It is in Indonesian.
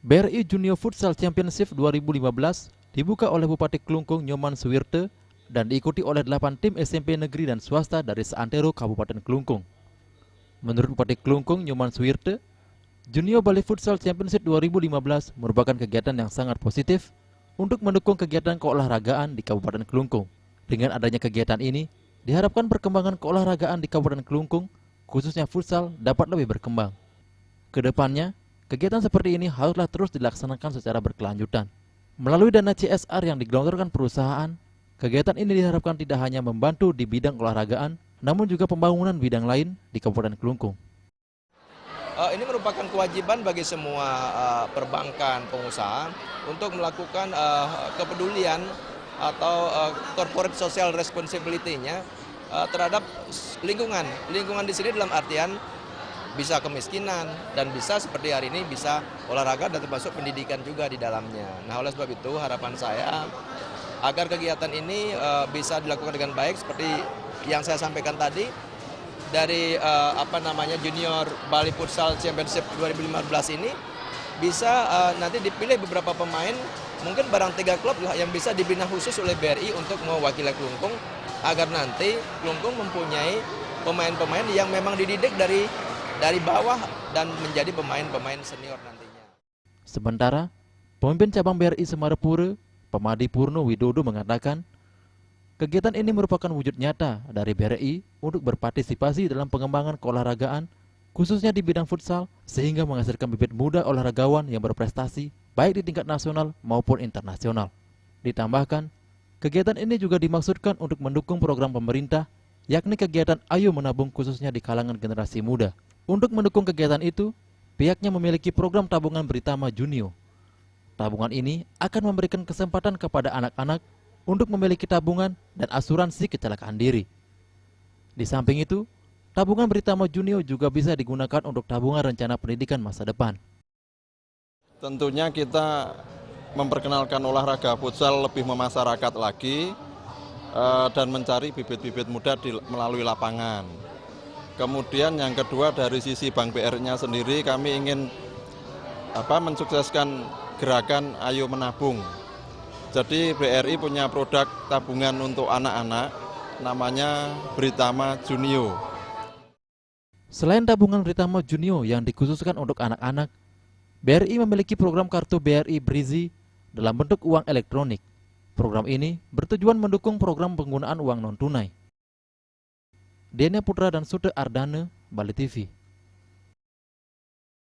BRI Junior Futsal Championship 2015 dibuka oleh Bupati Klungkung Nyoman Suwirte dan diikuti oleh 8 tim SMP negeri dan swasta dari seantero Kabupaten Klungkung. Menurut Bupati Klungkung Nyoman Suwirte, Junior Bali Futsal Championship 2015 merupakan kegiatan yang sangat positif untuk mendukung kegiatan keolahragaan di Kabupaten Klungkung. Dengan adanya kegiatan ini, diharapkan perkembangan keolahragaan di Kabupaten Klungkung, khususnya futsal, dapat lebih berkembang. Kedepannya, kegiatan seperti ini haruslah terus dilaksanakan secara berkelanjutan. Melalui dana CSR yang digelontorkan perusahaan, kegiatan ini diharapkan tidak hanya membantu di bidang olahragaan, namun juga pembangunan bidang lain di Kabupaten Klungkung. Ini merupakan kewajiban bagi semua perbankan, pengusaha untuk melakukan kepedulian atau corporate social responsibility-nya terhadap lingkungan. Lingkungan di sini dalam artian bisa kemiskinan dan bisa seperti hari ini bisa olahraga dan termasuk pendidikan juga di dalamnya. Nah, oleh sebab itu harapan saya agar kegiatan ini bisa dilakukan dengan baik seperti yang saya sampaikan tadi dari Junior Bali Futsal Championship 2015 ini bisa nanti dipilih beberapa pemain, mungkin barang 3 klub lah yang bisa dibina khusus oleh BRI untuk mewakili Klungkung agar nanti Klungkung mempunyai pemain-pemain yang memang dididik dari bawah dan menjadi pemain-pemain senior nantinya. Sementara, pemimpin cabang BRI Semarapura, Pemadi Purno Widodo mengatakan, kegiatan ini merupakan wujud nyata dari BRI untuk berpartisipasi dalam pengembangan keolahragaan, khususnya di bidang futsal, sehingga menghasilkan bibit muda olahragawan yang berprestasi, baik di tingkat nasional maupun internasional. Ditambahkan, kegiatan ini juga dimaksudkan untuk mendukung program pemerintah, yakni kegiatan Ayo Menabung khususnya di kalangan generasi muda. Untuk mendukung kegiatan itu, pihaknya memiliki program tabungan Britama Junior. Tabungan ini akan memberikan kesempatan kepada anak-anak untuk memiliki tabungan dan asuransi kecelakaan diri. Di samping itu, tabungan Britama Junior juga bisa digunakan untuk tabungan rencana pendidikan masa depan. Tentunya kita memperkenalkan olahraga futsal lebih memasyarakat lagi dan mencari bibit-bibit muda melalui lapangan. Kemudian yang kedua dari sisi Bank BRI-nya sendiri kami ingin mensukseskan gerakan Ayo Menabung. Jadi BRI punya produk tabungan untuk anak-anak namanya Britama Junior. Selain tabungan Britama Junior yang dikhususkan untuk anak-anak, BRI memiliki program kartu BRI Brizi dalam bentuk uang elektronik. Program ini bertujuan mendukung program penggunaan uang non-tunai. Denia Putra dan Sute Ardana, Bali TV.